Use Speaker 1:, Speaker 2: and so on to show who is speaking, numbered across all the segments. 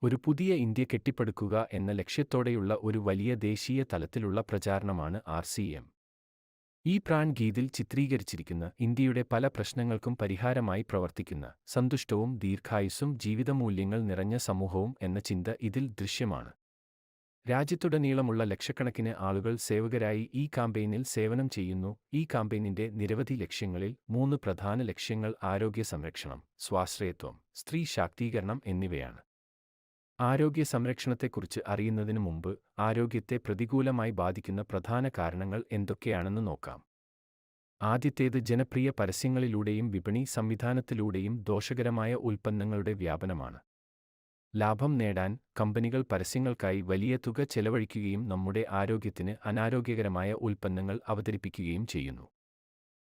Speaker 1: ഒരു പുതിയ ഇന്ത്യ കെട്ടിപ്പടുക്കുക എന്ന ലക്ഷ്യത്തോടെയുള്ള ഒരു വലിയ ദേശീയ തലത്തിലുള്ള പ്രചാരണമാണ് ആർ.സി.എം. ഈ പ്രാൺ ഗീതിൽ ചിത്രീകരിച്ചിരിക്കുന്ന ഇന്ത്യയുടെ പല പ്രശ്നങ്ങൾക്കും പരിഹാരമായി പ്രവർത്തിക്കുന്ന സന്തുഷ്ടവും ദീർഘായുസ്സും ജീവിതമൂല്യങ്ങൾ നിറഞ്ഞ സമൂഹവും എന്ന ചിന്ത ഇതിൽ ദൃശ്യമാണ്. രാജ്യത്തുടനീളമുള്ള ലക്ഷക്കണക്കിന് ആളുകൾ സേവകരായി ഈ കാമ്പയിനിൽ സേവനം ചെയ്യുന്നു. ഈ കാമ്പയിനിന്റെ നിരവധി ലക്ഷ്യങ്ങളിൽ 3 പ്രധാന ലക്ഷ്യങ്ങൾ ആരോഗ്യ സംരക്ഷണം, സ്വാശ്രയത്വം, സ്ത്രീ ശാക്തീകരണം എന്നിവയാണ്. ആരോഗ്യ സംരക്ഷണത്തെക്കുറിച്ച് അറിയുന്നതിന് മുമ്പ് ആരോഗ്യത്തെ പ്രതികൂലമായി ബാധിക്കുന്ന പ്രധാന കാരണങ്ങൾ എന്തൊക്കെയാണെന്ന് നോക്കാം. ആദ്യത്തേത് ജനപ്രിയ പരസ്യങ്ങളിലൂടെയും വിപണി സംവിധാനത്തിലൂടെയും ദോഷകരമായ ഉൽപ്പന്നങ്ങളുടെ വ്യാപനമാണ്. ലാഭം നേടാൻ കമ്പനികൾ പരസ്യങ്ങൾക്കായി വലിയ തുക ചെലവഴിക്കുകയും നമ്മുടെ ആരോഗ്യത്തിന് അനാരോഗ്യകരമായ ഉൽപ്പന്നങ്ങൾ അവതരിപ്പിക്കുകയും ചെയ്യുന്നു.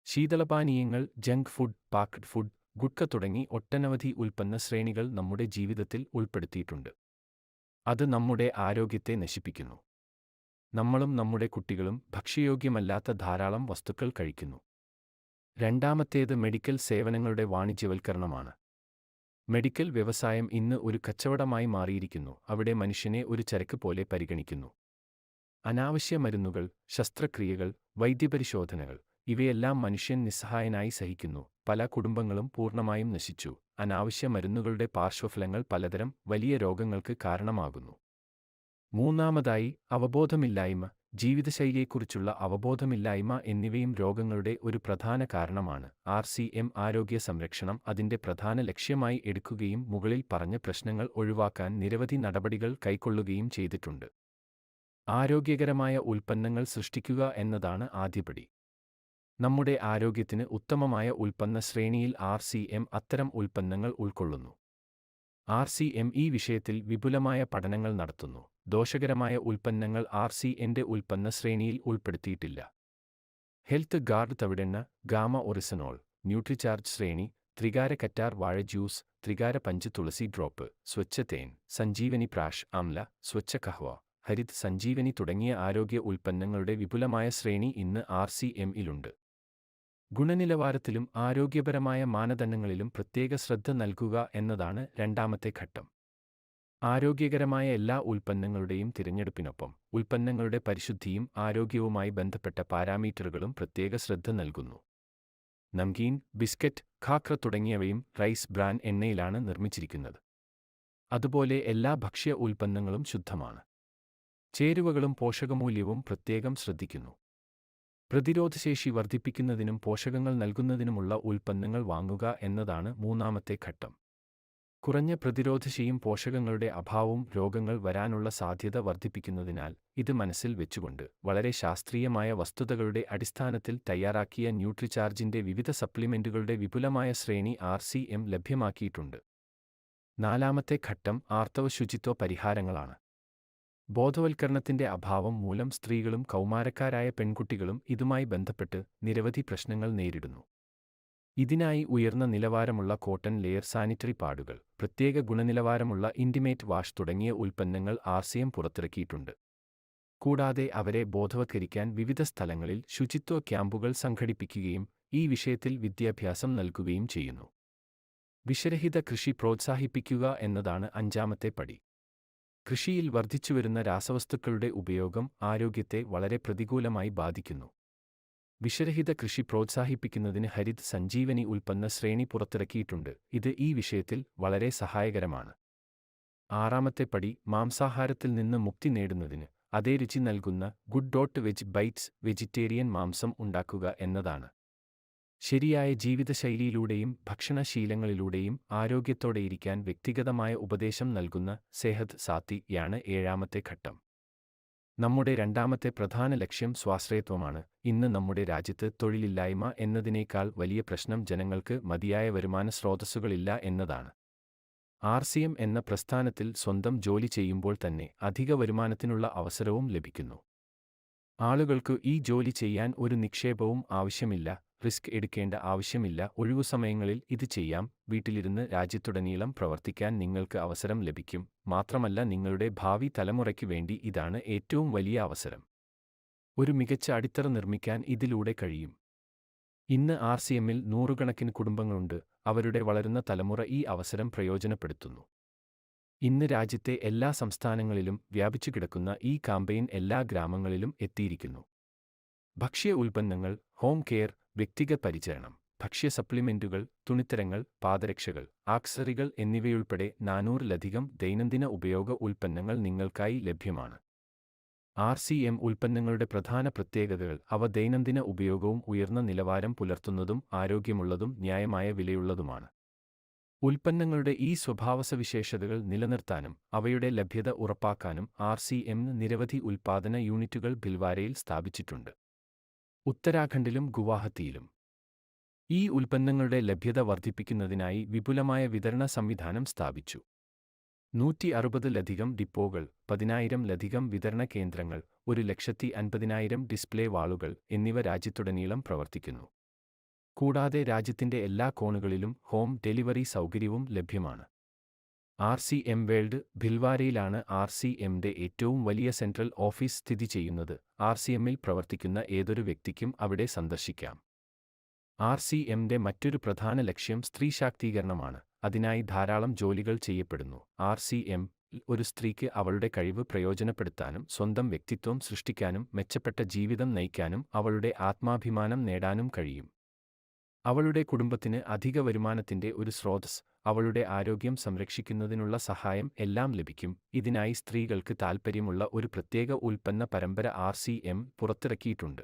Speaker 1: ശീതളപാനീയങ്ങൾ, junk food, packed food, gutka തുടങ്ങി ഒട്ടനവധി ഉൽപ്പന്ന ശ്രേണികൾ നമ്മുടെ ജീവിതത്തിൽ ഉൾപ്പെടുത്തിയിട്ടുണ്ട്. അത് നമ്മുടെ ആരോഗ്യത്തെ നശിപ്പിക്കുന്നു. നമ്മളും നമ്മുടെ കുട്ടികളും ഭക്ഷ്യയോഗ്യമല്ലാത്ത ധാരാളം വസ്തുക്കൾ കഴിക്കുന്നു. രണ്ടാമത്തേത് മെഡിക്കൽ സേവനങ്ങളുടെ വാണിജ്യവൽക്കരണമാണ്. മെഡിക്കൽ വ്യവസായം ഇന്ന് ഒരു കച്ചവടമായി മാറിയിരിക്കുന്നു. അവിടെ മനുഷ്യനെ ഒരു ചരക്ക് പോലെ പരിഗണിക്കുന്നു. അനാവശ്യ മരുന്നുകൾ, ശസ്ത്രക്രിയകൾ, വൈദ്യപരിശോധനകൾ ഇവയെല്ലാം മനുഷ്യൻ നിസ്സഹായനായി സഹിക്കുന്നു. പല കുടുംബങ്ങളും പൂർണ്ണമായും നശിച്ചു. അനാവശ്യ മരുന്നുകളുടെ പാർശ്വഫലങ്ങൾ പലതരം വലിയ രോഗങ്ങൾക്ക് കാരണമാകുന്നു. മൂന്നാമതായി അവബോധമില്ലായ്മ, ജീവിതശൈലിയെക്കുറിച്ചുള്ള അവബോധമില്ലായ്മ എന്നിവയും രോഗങ്ങളുടെ ഒരു പ്രധാന കാരണമാണ്. ആർ.സി.എം. ആരോഗ്യ സംരക്ഷണം അതിന്റെ പ്രധാന ലക്ഷ്യമായി എടുക്കുകയും മുകളിൽ പറഞ്ഞ പ്രശ്നങ്ങൾ ഒഴിവാക്കാൻ നിരവധി നടപടികൾ കൈക്കൊള്ളുകയും ചെയ്തിട്ടുണ്ട്. ആരോഗ്യകരമായ ഉൽപ്പന്നങ്ങൾ സൃഷ്ടിക്കുക എന്നതാണ് ആദ്യപടി. നമ്മുടെ ആരോഗ്യത്തിന് ഉത്തമമായ ഉൽപ്പന്ന ശ്രേണിയിൽ ആർ.സി.എം. അത്തരം ഉൽപ്പന്നങ്ങൾ ഉൾക്കൊള്ളുന്നു. ആർ.സി.എം. ഈ വിഷയത്തിൽ വിപുലമായ പഠനങ്ങൾ നടത്തുന്നു. ദോഷകരമായ ഉൽപ്പന്നങ്ങൾ ആർ.സി.എം.ന്റെ ഉൽപ്പന്ന ശ്രേണിയിൽ ഉൾപ്പെടുത്തിയിട്ടില്ല. Health guard തവിടെണ്ണ, gamma oryzanol, Nutricharge ശ്രേണി, ത്രികാര കറ്റാർ വാഴ ജ്യൂസ്, ത്രികാര പഞ്ച് തുളസി ഡ്രോപ്പ്, സ്വച്ഛ തേൻ, സഞ്ജീവനി പ്രാഷ് ആംല, സ്വച്ഛ കഹ്വ, ഹരിത് സഞ്ജീവനി തുടങ്ങിയ ആരോഗ്യ ഉൽപ്പന്നങ്ങളുടെ വിപുലമായ ശ്രേണി ഇന്ന് ആർ.സി.എം.യിലുണ്ട്. ഗുണനിലവാരത്തിലും ആരോഗ്യപരമായ മാനദണ്ഡങ്ങളിലും പ്രത്യേക ശ്രദ്ധ നൽകുക എന്നതാണ് രണ്ടാമത്തെ ഘട്ടം. ആരോഗ്യകരമായ എല്ലാ ഉൽപ്പന്നങ്ങളുടെയും തിരഞ്ഞെടുപ്പിനൊപ്പം ഉൽപ്പന്നങ്ങളുടെ പരിശുദ്ധിയും ആരോഗ്യവുമായി ബന്ധപ്പെട്ട പാരാമീറ്ററുകളും പ്രത്യേക ശ്രദ്ധ നൽകുന്നു. നംകീൻ, ബിസ്ക്കറ്റ്, ഖാക്ര തുടങ്ങിയവയും റൈസ് ബ്രാൻ എണ്ണയിലാണ് നിർമ്മിച്ചിരിക്കുന്നത്. അതുപോലെ എല്ലാ ഭക്ഷ്യ ഉൽപ്പന്നങ്ങളും ശുദ്ധമാണ്. ചേരുവകളും പോഷകമൂല്യവും പ്രത്യേകം ശ്രദ്ധിക്കുന്നു. പ്രതിരോധശേഷി വർദ്ധിപ്പിക്കുന്നതിനും പോഷകങ്ങൾ നൽകുന്നതിനുമുള്ള ഉൽപ്പന്നങ്ങൾ വാങ്ങുക എന്നതാണ് മൂന്നാമത്തെ ഘട്ടം. കുറഞ്ഞ പ്രതിരോധശേഷിയും പോഷകങ്ങളുടെ അഭാവവും രോഗങ്ങൾ വരാനുള്ള സാധ്യത വർദ്ധിപ്പിക്കുന്നതിനാൽ ഇത് മനസ്സിൽ വെച്ചുകൊണ്ട് വളരെ ശാസ്ത്രീയമായ വസ്തുതകളുടെ അടിസ്ഥാനത്തിൽ തയ്യാറാക്കിയ ന്യൂട്രിചാർജിന്റെ വിവിധ സപ്ലിമെന്റുകളുടെ വിപുലമായ ശ്രേണി ആർ.സി.എം. ലഭ്യമാക്കിയിട്ടുണ്ട്. നാലാമത്തെ ഘട്ടം ആർത്തവ ശുചിത്വ പരിഹാരങ്ങളാണ്. ബോധവൽക്കരണത്തിന്റെ അഭാവം മൂലം സ്ത്രീകളും കൗമാരക്കാരായ പെൺകുട്ടികളും ഇതുമായി ബന്ധപ്പെട്ട് നിരവധി പ്രശ്നങ്ങൾ നേരിടുന്നു. ഇതിനായി ഉയർന്ന നിലവാരമുള്ള കോട്ടൺ ലെയർ സാനിറ്ററി പാഡുകൾ, പ്രത്യേക ഗുണനിലവാരമുള്ള ഇന്റിമേറ്റ് വാഷ് തുടങ്ങിയ ഉൽപ്പന്നങ്ങൾ ആർ.സി.എം. പുറത്തിറക്കിയിട്ടുണ്ട്. കൂടാതെ അവരെ ബോധവത്കരിക്കാൻ വിവിധ സ്ഥലങ്ങളിൽ ശുചിത്വ ക്യാമ്പുകൾ സംഘടിപ്പിക്കുകയും ഈ വിഷയത്തിൽ വിദ്യാഭ്യാസം നൽകുകയും ചെയ്യുന്നു. വിഷരഹിത കൃഷി പ്രോത്സാഹിപ്പിക്കുക എന്നതാണ് അഞ്ചാമത്തെ പടി. കൃഷിയിൽ വർദ്ധിച്ചുവരുന്ന രാസവസ്തുക്കളുടെ ഉപയോഗം ആരോഗ്യത്തെ വളരെ പ്രതികൂലമായി ബാധിക്കുന്നു. വിഷരഹിത കൃഷി പ്രോത്സാഹിപ്പിക്കുന്നതിന് ഹരിത് സഞ്ജീവനി ഉൽപ്പന്ന ശ്രേണി പുറത്തിറക്കിയിട്ടുണ്ട്. ഇത് ഈ വിഷയത്തിൽ വളരെ സഹായകരമാണ്. ആറാമത്തെ പടി മാംസാഹാരത്തിൽ നിന്ന് മുക്തി നേടുന്നതിന് അതേ രുചി നൽകുന്ന ഗുഡ് വെജ് ബൈറ്റ്സ് വെജിറ്റേറിയൻ മാംസം ഉണ്ടാക്കുക എന്നതാണ്. ശരിയായ ജീവിതശൈലിയിലൂടെയും ഭക്ഷണശീലങ്ങളിലൂടെയും ആരോഗ്യത്തോടെയിരിക്കാൻ വ്യക്തിഗതമായ ഉപദേശം നൽകുന്ന സെഹത് സാത്തിയാണ് ഏഴാമത്തെ ഘട്ടം. നമ്മുടെ രണ്ടാമത്തെ പ്രധാന ലക്ഷ്യം സ്വാശ്രയത്വമാണ്. ഇന്ന് നമ്മുടെ രാജ്യത്ത് തൊഴിലില്ലായ്മ എന്നതിനേക്കാൾ വലിയ പ്രശ്നം ജനങ്ങൾക്ക് മതിയായ വരുമാന സ്രോതസ്സുകളില്ല എന്നതാണ്. ആർ.സി.എം. എന്ന പ്രസ്ഥാനത്തിൽ സ്വന്തം ജോലി ചെയ്യുമ്പോൾ തന്നെ അധിക വരുമാനത്തിനുള്ള അവസരവും ലഭിക്കുന്നു. ആളുകൾക്ക് ഈ ജോലി ചെയ്യാൻ ഒരു നിക്ഷേപവും ആവശ്യമില്ല, റിസ്ക് എടുക്കേണ്ട ആവശ്യമില്ല. ഒഴിവുസമയങ്ങളിൽ ഇത് ചെയ്യാം. വീട്ടിലിരുന്ന് രാജ്യത്തുടനീളം പ്രവർത്തിക്കാൻ നിങ്ങൾക്ക് അവസരം ലഭിക്കും. മാത്രമല്ല, നിങ്ങളുടെ ഭാവി തലമുറയ്ക്ക് വേണ്ടി ഇതാണ് ഏറ്റവും വലിയ അവസരം. ഒരു മികച്ച അടിത്തറ നിർമ്മിക്കാൻ ഇതിലൂടെ കഴിയും. ഇന്ന് ആർ.സി.എമ്മിൽ നൂറുകണക്കിന് കുടുംബങ്ങളുണ്ട്. അവരുടെ വളരുന്ന തലമുറ ഈ അവസരം പ്രയോജനപ്പെടുത്തുന്നു. ഇന്ന് രാജ്യത്തെ എല്ലാ സംസ്ഥാനങ്ങളിലും വ്യാപിച്ചുകിടക്കുന്ന ഈ കാമ്പയിൻ എല്ലാ ഗ്രാമങ്ങളിലും എത്തിയിരിക്കുന്നു. ഭക്ഷ്യ ഉൽപ്പന്നങ്ങൾ, ഹോം കെയർ, വ്യക്തിഗത പരിചരണം, ഭക്ഷ്യ സപ്ലിമെന്റുകൾ, തുണിത്തരങ്ങൾ, പാദരക്ഷകൾ, ആക്സസറികൾ എന്നിവയുൾപ്പെടെ 400-ലധികം ദൈനംദിന ഉപയോഗ ഉൽപ്പന്നങ്ങൾ നിങ്ങൾക്കായി ലഭ്യമാണ്. RCM ഉൽപ്പന്നങ്ങളുടെ പ്രധാന പ്രത്യേകതകൾ അവ ദൈനംദിന ഉപയോഗവും ഉയർന്ന നിലവാരം പുലർത്തുന്നതും ആരോഗ്യമുള്ളതും ന്യായമായ വിലയുള്ളതുമാണ്. ഉൽപ്പന്നങ്ങളുടെ ഈ സ്വഭാവസവിശേഷതകൾ നിലനിർത്താനും അവയുടെ ലഭ്യത ഉറപ്പാക്കാനും RCM നിരവധി ഉൽപ്പാദന യൂണിറ്റുകൾ ഭിൽവാരയിൽ സ്ഥാപിച്ചിട്ടുണ്ട്. ഉത്തരാഖണ്ഡിലും ഗുവാഹത്തിയിലും. ഈ ഉൽപ്പന്നങ്ങളുടെ ലഭ്യത വർദ്ധിപ്പിക്കുന്നതിനായി വിപുലമായ വിതരണ സംവിധാനം സ്ഥാപിച്ചു. 160-ലധികം ഡിപ്പോകൾ, 10,000-ലധികം വിതരണ കേന്ദ്രങ്ങൾ, 1,50,000 ഡിസ്പ്ലേ വാളുകൾ എന്നിവ രാജ്യത്തുടനീളം പ്രവർത്തിക്കുന്നു. കൂടാതെ രാജ്യത്തിന്റെ എല്ലാ കോണുകളിലും ഹോം ഡെലിവറി സൗകര്യവും ലഭ്യമാണ്. RCM വേൾഡ് ഭിൽവാരയിലാണ് RCMന്റെ ഏറ്റവും വലിയ സെൻട്രൽ ഓഫീസ് സ്ഥിതി ചെയ്യുന്നത്. RCMൽ പ്രവർത്തിക്കുന്ന ഏതൊരു വ്യക്തിക്കും അവിടെ സന്ദർശിക്കാം. RCMന്റെ മറ്റൊരു പ്രധാന ലക്ഷ്യം സ്ത്രീ ശാക്തീകരണമാണ്. അതിനായി ധാരാളം ജോലികൾ ചെയ്യപ്പെടുന്നു. RCM ഒരു സ്ത്രീക്ക് അവളുടെ കഴിവ് പ്രയോജനപ്പെടുത്താനും സ്വന്തം വ്യക്തിത്വം സൃഷ്ടിക്കാനും മെച്ചപ്പെട്ട ജീവിതം നയിക്കാനും അവളുടെ ആത്മാഭിമാനം നേടാനും കഴിയും. അവളുടെ കുടുംബത്തിന് അധിക വരുമാനത്തിന്റെ ഒരു സ്രോതസ്സ്, അവളുടെ ആരോഗ്യം സംരക്ഷിക്കുന്നതിനുള്ള സഹായം എല്ലാം ലഭിക്കും. ഇതിനായി സ്ത്രീകൾക്ക് താൽപ്പര്യമുള്ള ഒരു പ്രത്യേക ഉൽപ്പന്ന പരമ്പര RCM പുറത്തിറക്കിയിട്ടുണ്ട്.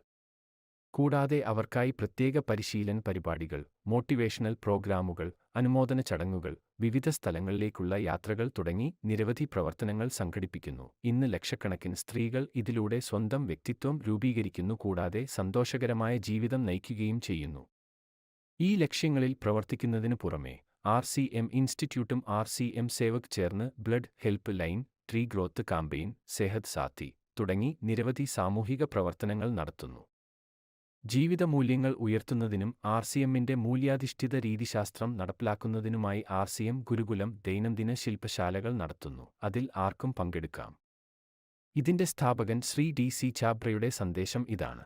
Speaker 1: കൂടാതെ അവർക്കായി പ്രത്യേക പരിശീലന പരിപാടികൾ, മോട്ടിവേഷണൽ പ്രോഗ്രാമുകൾ, അനുമോദന ചടങ്ങുകൾ, വിവിധ സ്ഥലങ്ങളിലേക്കുള്ള യാത്രകൾ തുടങ്ങി നിരവധി പ്രവർത്തനങ്ങൾ സംഘടിപ്പിക്കുന്നു. ഇന്ന് ലക്ഷക്കണക്കിന് സ്ത്രീകൾ ഇതിലൂടെ സ്വന്തം വ്യക്തിത്വം രൂപീകരിക്കുന്നു കൂടാതെ സന്തോഷകരമായ ജീവിതം നയിക്കുകയും ചെയ്യുന്നു. ഈ ലക്ഷ്യങ്ങളിൽ പ്രവർത്തിക്കുന്നതിനു പുറമെ RCM ഇൻസ്റ്റിറ്റ്യൂട്ടും RCM സേവക് ചേർന്ന് blood help line, tree growth campaign, Sehat Saathi തുടങ്ങി നിരവധി സാമൂഹിക പ്രവർത്തനങ്ങൾ നടത്തുന്നു. ജീവിത മൂല്യങ്ങൾ ഉയർത്തുന്നതിനും RCMന്റെ മൂല്യാധിഷ്ഠിത രീതിശാസ്ത്രം നടപ്പിലാക്കുന്നതിനുമായി RCM ഗുരുകുലം ദൈനംദിന ശില്പശാലകൾ നടത്തുന്നു. അതിൽ ആർക്കും പങ്കെടുക്കാം. ഇതിന്റെ സ്ഥാപകൻ ശ്രീ DC ഛാബ്രയുടെ സന്ദേശം ഇതാണ്: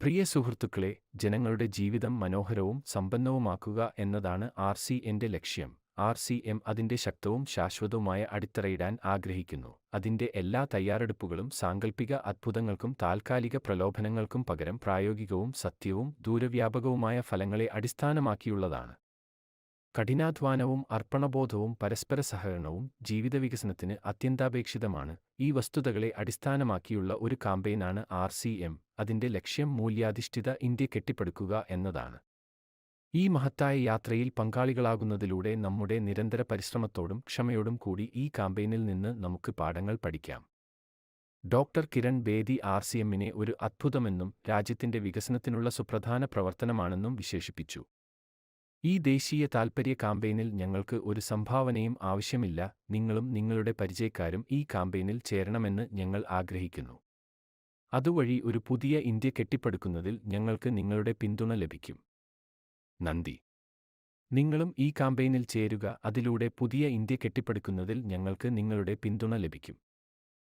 Speaker 1: പ്രിയ സുഹൃത്തുക്കളെ, ജനങ്ങളുടെ ജീവിതം മനോഹരവും സമ്പന്നവുമാക്കുക എന്നതാണ് RCMന്റെ ലക്ഷ്യം. RCM അതിന്റെ ശക്തവും ശാശ്വതവുമായ അടിത്തറയിടാൻ ആഗ്രഹിക്കുന്നു. അതിന്റെ എല്ലാ തയ്യാറെടുപ്പുകളും സാങ്കൽപ്പിക അത്ഭുതങ്ങൾക്കും താൽക്കാലിക പ്രലോഭനങ്ങൾക്കും പകരം പ്രായോഗികവും സത്യവും ദൂരവ്യാപകവുമായ ഫലങ്ങളെ അടിസ്ഥാനമാക്കിയുള്ളതാണ്. കഠിനാധ്വാനവും അർപ്പണബോധവും പരസ്പര സഹകരണവും ജീവിതവികസനത്തിന് അത്യന്താപേക്ഷിതമാണ്. ഈ വസ്തുതകളെ അടിസ്ഥാനമാക്കിയുള്ള ഒരു കാമ്പയിനാണ് RCM. അതിന്റെ ലക്ഷ്യം മൂല്യാധിഷ്ഠിത ഇന്ത്യ കെട്ടിപ്പടുക്കുക എന്നതാണ്. ഈ മഹത്തായ യാത്രയിൽ പങ്കാളികളാകുന്നതിലൂടെ നമ്മുടെ നിരന്തര പരിശ്രമത്തോടും ക്ഷമയോടും കൂടി ഈ കാമ്പയിനിൽ നിന്ന് നമുക്ക് പാഠങ്ങൾ പഠിക്കാം. ഡോക്ടർ കിരൺ ബേദി RCMനെ ഒരു അത്ഭുതമെന്നും രാജ്യത്തിന്റെ വികസനത്തിനുള്ള സുപ്രധാന പ്രവർത്തനമാണെന്നും വിശേഷിപ്പിച്ചു. ഈ ദേശീയ താൽപ്പര്യ കാമ്പയിനിൽ ഞങ്ങൾക്ക് ഒരു സംഭാവനയും ആവശ്യമില്ല. നിങ്ങളും നിങ്ങളുടെ പരിചയക്കാരും ഈ കാമ്പയിനിൽ ചേരണമെന്ന് ഞങ്ങൾ ആഗ്രഹിക്കുന്നു. അതുവഴി ഒരു പുതിയ ഇന്ത്യ കെട്ടിപ്പടുക്കുന്നതിൽ ഞങ്ങൾക്ക് നിങ്ങളുടെ പിന്തുണ ലഭിക്കും. നന്ദി. നിങ്ങളും ഈ കാമ്പയിനിൽ ചേരുക. അതിലൂടെ പുതിയ ഇന്ത്യ കെട്ടിപ്പടുക്കുന്നതിൽ ഞങ്ങൾക്ക് നിങ്ങളുടെ പിന്തുണ ലഭിക്കും.